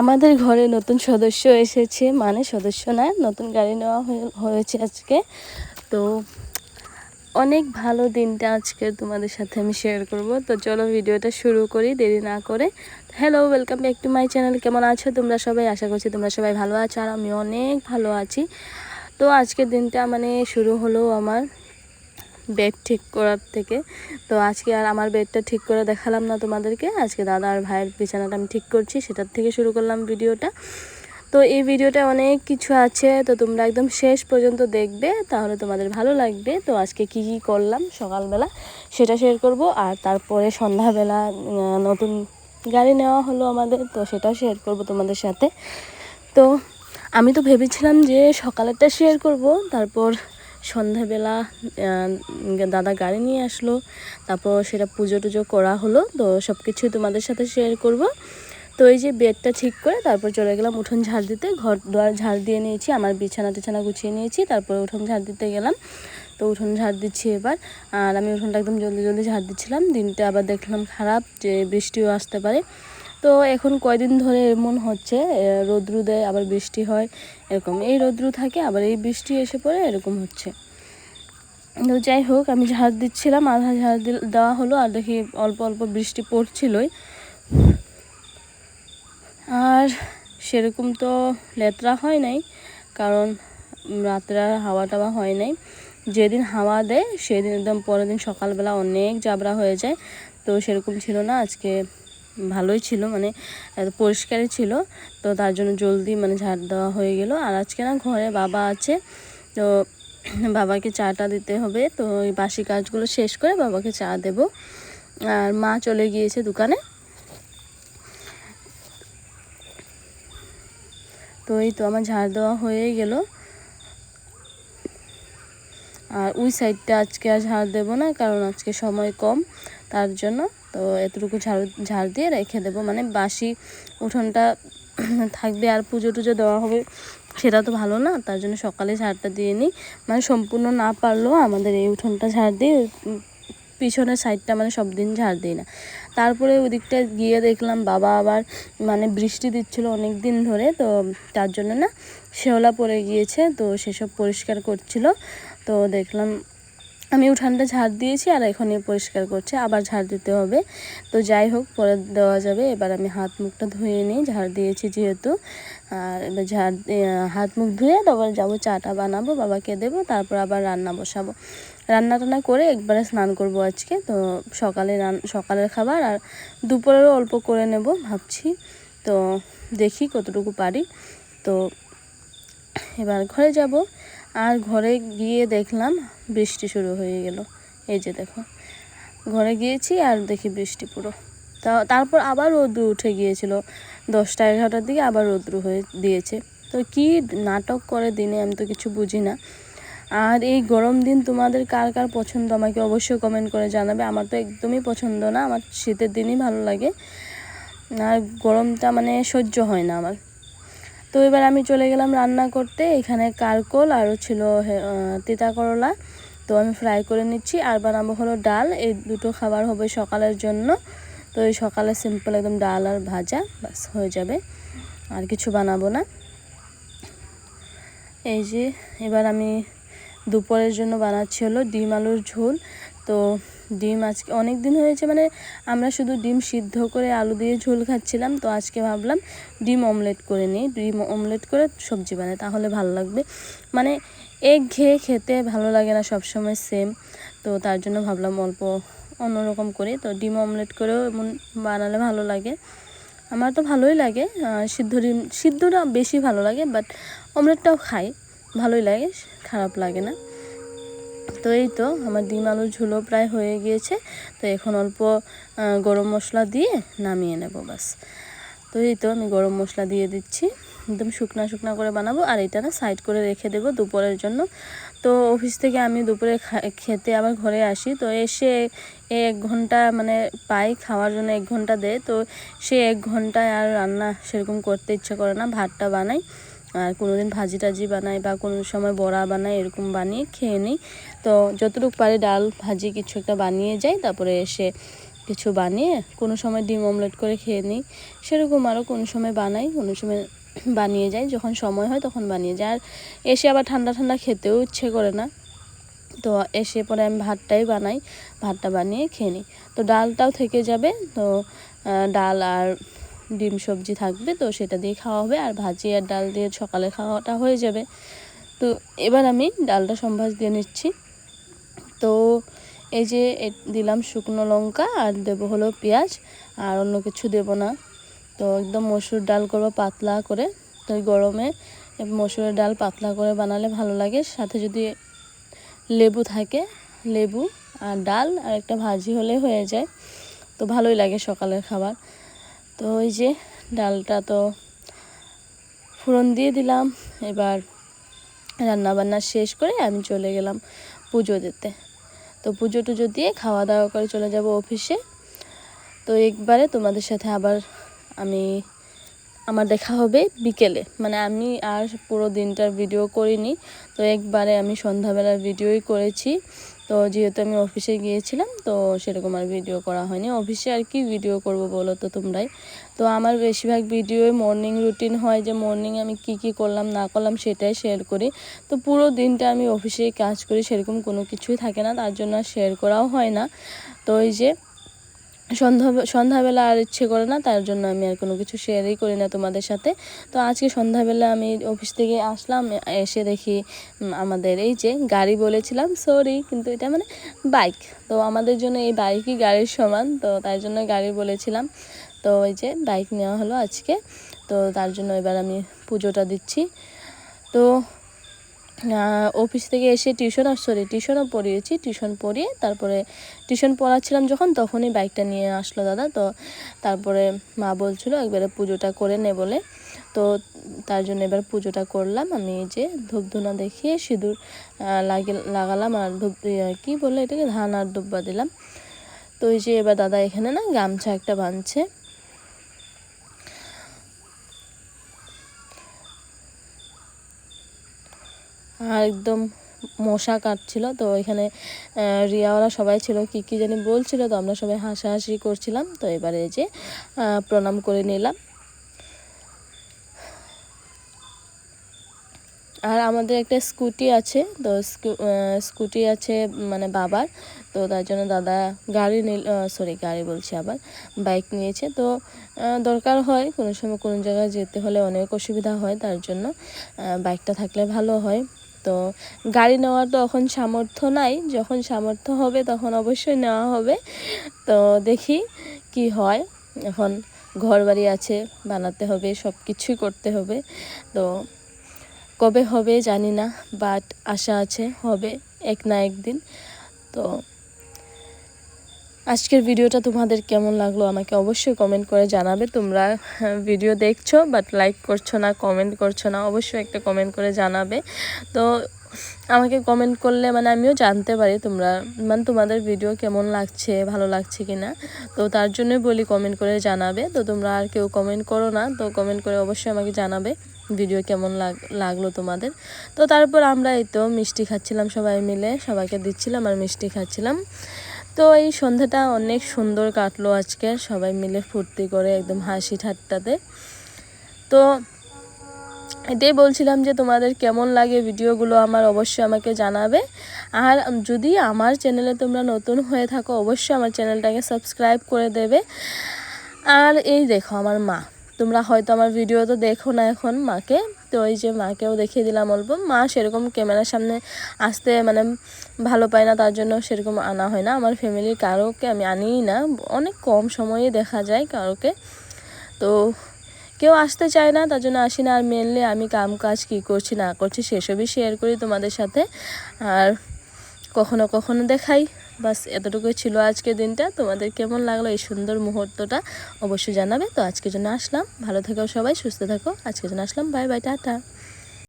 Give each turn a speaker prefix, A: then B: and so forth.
A: আমাদের ঘরে নতুন সদস্য এসেছে, মানে সদস্য না, নতুন গাড়ি নেওয়া হয়েছে আজকে। তো অনেক ভালো দিনটা আজকে তোমাদের সাথে আমি শেয়ার করব। তো চলো ভিডিওটা শুরু করি দেরি না করে। Hello, welcome back to my channel. কেমন আছো তোমরা সবাই? আশা করছি তোমরা সবাই ভালো আছো, আর আমি অনেক ভালো আছি। তো আজকের দিনটা মানে শুরু হলো আমার বেড ঠিক করার থেকে। তো আজকে আর আমার বেডটা ঠিক করে দেখালাম না তোমাদেরকে, আজকে দাদা আর ভাইয়ের বিছানাটা আমি ঠিক করছি, সেটার থেকে শুরু করলাম ভিডিওটা। তো এই ভিডিওটা অনেক কিছু আছে, তো তোমরা একদম শেষ পর্যন্ত দেখবে, তাহলে তোমাদের ভালো লাগবে। তো আজকে কি কি করলাম সকালবেলা সেটা শেয়ার করব, আর তারপরে সন্ধ্যাবেলা নতুন গাড়ি নেওয়া হলো আমাদের, তো সেটাও শেয়ার করব তোমাদের সাথে। তো আমি তো ভেবেছিলাম যে সকালেরটা শেয়ার করব, তারপর সন্ধ্যাবেলা দাদা গাড়ি নিয়ে আসলো, তারপর সেটা পুজো টুজো করা হলো। তো সব কিছুই তোমাদের সাথে শেয়ার করব। তো এই যে বেডটা ঠিক করে তারপর চলে গেলাম উঠোন ঝাড় দিতে। ঘর দুয়ার ঝাড় দিয়ে নিয়েছি, আমার বিছানা টিছানা গুছিয়ে নিয়েছি, তারপরে উঠোন ঝাড় দিতে গেলাম। তো উঠোন ঝাড় দিচ্ছি এবার, আর আমি উঠোনটা একদম জলদি জলদি ঝাড় দিচ্ছিলাম। দিনটা আবার দেখলাম খারাপ, যে বৃষ্টিও আসতে পারে। তো এখন কয়দিন ধরে এমন হচ্ছে, রোদ্রু দেয় আবার বৃষ্টি হয়, এরকম এই রোদ্রু থাকে আবার এই বৃষ্টি এসে পড়ে, এরকম হচ্ছে। তো যাই হোক, আমি ঝাড় দিচ্ছিলাম, আধা ঝাড় দেওয়া হলো, আর দেখি অল্প অল্প বৃষ্টি পড়ছিলই। আর সেরকম তো লেত্রা হয় নাই, কারণ রাত্রে আর হাওয়া টাওয়া হয় নাই। যেদিন হাওয়া দেয় সেদিন একদম পরের দিন সকালবেলা অনেক জাবরা হয়ে যায়। তো সেরকম ছিল না, আজকে ভালোই ছিল, মানে পরিষ্কারই ছিল। তো তার জন্য জলদি মানে ঝাড় দেওয়া হয়ে গেল। আর আজকে না ঘরে বাবা আছে, তো বাবাকে চাটা দিতে হবে। তো ওই বাসি কাজগুলো শেষ করে বাবাকে চা দেব। আর মা চলে গিয়েছে দোকানে। তো এই তো আমার ঝাড় দেওয়া হয়ে গেল। আর ওই সাইডটা আজকে আর ঝাড় দেবো না, কারণ আজকে সময় কম, তার জন্য। তো এতটুকু ঝাড় দিয়ে রেখে দেবো, মানে বাসি উঠোনটা থাকবে, আর পুজো টুজো দেওয়া হবে, সেটা তো ভালো না। তার জন্য সকালে ঝাড়টা দিয়ে নিই, মানে সম্পূর্ণ না পারলেও আমাদের এই উঠোনটা ঝাড় দিই, পিছনের সাইডটা মানে সব দিন ঝাড় দিই না। তারপরে ওই দিকটা গিয়ে দেখলাম বাবা আবার মানে বৃষ্টি দিচ্ছিলো অনেক দিন ধরে, তো তার জন্য না শেওলা পড়ে গিয়েছে, তো সেসব পরিষ্কার করছিল। তো দেখলাম আমি উঠানটা ঝাড় দিয়েছি, আর এখনই পরিষ্কার করছে, আবার ঝাড় দিতে হবে। তো যাই হোক, পরে দেওয়া যাবে। এবার আমি হাত মুখটা ধুয়ে নিই, ঝাড় দিয়েছি যেহেতু। আর এবার হাত মুখ ধুয়ে তারপর যাবো চাটা বানাবো, বাবাকে দেবো, তারপর আবার রান্না বসাবো। রান্না টান্না করে একবারে স্নান করব আজকে। তো সকালের খাবার আর দুপুরেরও অল্প করে নেব ভাবছি। তো দেখি কতটুকু পারি। তো এবার ঘরে যাব, আর ঘরে গিয়ে দেখলাম বৃষ্টি শুরু হয়ে গেল। এই যে দেখো, ঘরে গিয়েছি আর দেখি বৃষ্টি পুরো। তারপর আবার রৌদ্র উঠে গিয়েছিল, 10টা-11টার দিকে আবার রৌদ্র হয়ে দিয়েছে। তো কি নাটক করে দিনে, আমি তো কিছু বুঝি না। আর এই গরম দিন তোমাদের কার কার পছন্দ আমাকে অবশ্যই কমেন্ট করে জানাবে। আমার তো একদমই পছন্দ না, আমার শীতের দিনই ভালো লাগে, আর গরমটা মানে সহ্য হয় না আমার। তো এবার আমি চলে গেলাম রান্না করতে। এখানে কারকোল আরও ছিল তিতা করলা, তো আমি ফ্রাই করে নিচ্ছি। আর বানাবো হলো ডাল, এই দুটো খাবার হবে সকালের জন্য। তো এই সকালে সিম্পল একদম ডাল আর ভাজা, বাস হয়ে যাবে, আর কিছু বানাবো না। এই যে এবার আমি দুপুরের জন্য বানাচ্ছি হলো ডিম আলুর ঝোল। তো ডিম আজকে অনেক দিন হয়েছে, মানে আমরা শুধু ডিম সিদ্ধ করে আলু দিয়ে ঝোল খাচ্ছিলাম। তো আজকে ভাবলাম ডিম অমলেট করে নিই, ডিম অমলেট করে সবজি বানাই, তাহলে ভালো লাগবে। মানে এগ ঘেয়ে খেতে ভালো লাগে না সবসময় সেম। তো তার জন্য ভাবলাম অল্প অন্যরকম করি। তো ডিম অমলেট করেও এমন বানালে ভালো লাগে, আমার তো ভালোই লাগে। সিদ্ধটা বেশি ভালো লাগে, বাট অমলেটটাও খাই, ভালোই লাগে, খারাপ লাগে না। তো এই তো আমার ডিম আলুর ঝোলও প্রায় হয়ে গিয়েছে। তো এখন অল্প গরম মশলা দিয়ে নামিয়ে নেব, বাস। তো এই তো আমি গরম মশলা দিয়ে দিচ্ছি, একদম শুকনা শুকনা করে বানাবো। আর এটা না সাইড করে রেখে দেবো দুপুরের জন্য। তো অফিস থেকে আমি দুপুরে খেতে আবার ঘরে আসি, তো এসে 1 ঘন্টা মানে পাই খাওয়ার জন্য, 1 ঘন্টা দেয়। তো সে 1 ঘন্টায় আর রান্না সেরকম করতে ইচ্ছে করে না, ভাতটা বানাই, আর কোনো দিন ভাজি টাজি বানাই, বা কোনো সময় বড়া বানাই, এরকম বানিয়ে খেয়ে নিই। তো যতটুকু পারি ডাল ভাজি কিছু একটা বানিয়ে যাই, তারপরে এসে কিছু বানিয়ে কোনো সময় ডিম অমলেট করে খেয়ে নিই, সেরকম আরও কোনো সময় বানাই, কোনো সময় বানিয়ে যাই, যখন সময় হয় তখন বানিয়ে যাই। আর এসে আবার ঠান্ডা ঠান্ডা খেতেও ইচ্ছে করে না, তো এসে পরে আমি ভাতটাই বানাই, ভাতটা বানিয়ে খেয়ে নিই। তো ডালটাও থেকে যাবে, তো ডাল আর ডিম সবজি থাকবে, তো সেটা দিয়ে খাওয়া হবে, আর ভাজি আর ডাল দিয়ে সকালে খাওয়াটা হয়ে যাবে। তো এবার আমি ডালটা সম্ভাজ দিয়ে নিচ্ছি। তো এই যে দিলাম শুকনো লঙ্কা, আর দেবো হলো পেঁয়াজ, আর অন্য কিছু দেব না। তো একদম মসুর ডাল করবো পাতলা করে, তো গরমে মসুরের ডাল পাতলা করে বানালে ভালো লাগে, সাথে যদি লেবু থাকে, লেবু আর ডাল আর একটা ভাজি হলে হয়ে যায়, তো ভালোই লাগে সকালের খাবার। তো ওই যে ডালটা তো ফোড়ন দিয়ে দিলাম, এবার রান্নাবান্না শেষ করে আমি চলে গেলাম পুজো দিতে। তো পুজো টুজো দিয়ে খাওয়া দাওয়া করে চলে যাব অফিসে। তো একবারে তোমাদের সাথে আবার আমার দেখা হবে বিকেলে, মানে আমি আর পুরো দিনটার ভিডিও করিনি, তো একবারে আমি সন্ধ্যাবেলার ভিডিওই করেছি। তো যেহেতু আমি অফিসে গিয়েছিলাম, তো সেরকম আর ভিডিও করা হয়নি। অফিসে আর কি ভিডিও করব বলো তো তোমরাই। তো আমার বেশিরভাগ ভিডিওই মর্নিং রুটিন হয়, যে মর্নিং আমি কি করলাম না করলাম সেটাই শেয়ার করি। তো পুরো দিনটা আমি অফিসেই কাজ করি, সেরকম কোনো কিছুই থাকে না, তার জন্য শেয়ার করাও হয় না। তো এই যে সন্ধ্যাবেলা আর ইচ্ছে করে না, তার জন্য আমি আর কোনো কিছু শেয়ারই করি না তোমাদের সাথে। তো আজকে সন্ধ্যাবেলা আমি অফিস থেকে আসলাম, এসে দেখি আমাদের এই যে গাড়ি বলেছিলাম, সরি কিন্তু এটা মানে বাইক, তো আমাদের জন্য এই বাইকই গাড়ির সমান, তো তার জন্য গাড়ি বলেছিলাম। তো এই যে বাইক নেওয়া হলো আজকে, তো তার জন্য এবার আমি পুজোটা দিচ্ছি। তো অফিস থেকে এসে টিউশনও পড়িয়েছি, টিউশন পড়িয়ে তারপরে টিউশন পড়াচ্ছিলাম যখন, তখনই বাইকটা নিয়ে আসলো দাদা। তো তারপরে মা বলছিল একবারে পুজোটা করে নে বলে, তো তার জন্য এবার পুজোটা করলাম। আমি যে ধূপধুনা দেখিয়ে সিঁদুর লাগালাম, আর কি বলে এটাকে, ধান আর দুব্বা দিলাম। তো এই যে এবার দাদা এখানে না গামছা একটা বাঁধছে, আর একদম মশা কাটছিল। তো এখানে রিয়াওয়ালা সবাই ছিল, কি জানি বলছিল, তো আমরা সবাই হাসাহাসি করছিলাম। তো এবারে যে প্রণাম করে নিলাম। আর আমাদের একটা স্কুটি আছে, তো স্কুটি আছে মানে বাবার, তো তার জন্য দাদা গাড়ি বলছি, আবার বাইক নিয়েছে। তো দরকার হয় কোনো সময় কোনো জায়গায় যেতে হলে অনেক অসুবিধা হয়, তার জন্য বাইকটা থাকলে ভালো হয়। তো গাড়ি নেওয়ার তো এখন সামর্থ্য নাই, যখন সামর্থ্য হবে তখন অবশ্যই নেওয়া হবে। তো দেখি কি হয়, এখন ঘর বাড়ি আছে, বানাতে হবে, সব কিছুই করতে হবে। তো কবে হবে জানি না, বাট আশা আছে হবে এক না একদিন। তো আজকের ভিডিওটা তোমাদের কেমন লাগলো আমাকে অবশ্যই কমেন্ট করে জানাবে। তোমরা ভিডিও দেখছো বাট লাইক করছো না, কমেন্ট করছো না, অবশ্যই একটা কমেন্ট করে জানাবে। তো আমাকে কমেন্ট করলে মানে আমিও জানতে পারি তোমাদের ভিডিও কেমন লাগছে, ভালো লাগছে কি না। তো তার জন্যই বলি কমেন্ট করে জানাবে। তো তোমরা আর কেউ কমেন্ট করো না, তো কমেন্ট করে অবশ্যই আমাকে জানাবে ভিডিও কেমন লাগলো তোমাদের। তো তারপর আমরা এই তো মিষ্টি খাচ্ছিলাম, সবাই মিলে সবাইকে দিচ্ছিলাম আর মিষ্টি খাচ্ছিলাম। তো এই সন্ধ্যাটা অনেক সুন্দর কাটলো আজকে, সবাই মিলে ফুর্তি করে একদম হাসি ঠাট্টাতে। তো এটাই বলছিলাম যে তোমাদের কেমন লাগে ভিডিওগুলো আমার অবশ্যই আমাকে জানাবে। আর যদি আমার চ্যানেলে তোমরা নতুন হয়ে থাকো, অবশ্যই আমার চ্যানেলটাকে সাবস্ক্রাইব করে দেবে। আর এই দেখো আমার মা, তোমরা হয়তো আমার ভিডিও তো দেখো না এখন মাকে, তো ওই যে মাকেও দেখিয়ে দিলাম অল্প। মা সেরকম ক্যামেরার সামনে আসতে মানে ভালো পায় না, তার জন্য সেরকম আনা হয় না। আমার ফ্যামিলির কারোকে আমি আনিই না, অনেক কম সময়ে দেখা যায় কারোকে, তো কেউ আসতে চায় না, তার জন্য আসি না। আর মেনলি আমি কাম কাজ কী করছি না করছি সেসবই শেয়ার করি তোমাদের সাথে, আর কখনো কখনো দেখাই। বাস এতটুকুই ছিল আজকের দিনটা। তোমাদের কেমন লাগলো এই সুন্দর মুহূর্তটা অবশ্যই জানাবে। তো আজকের জন্য আসলাম, ভালো থেকো সবাই, সুস্থ থাকো। আজকের জন্য আসলাম, বাই বাই, টাটা।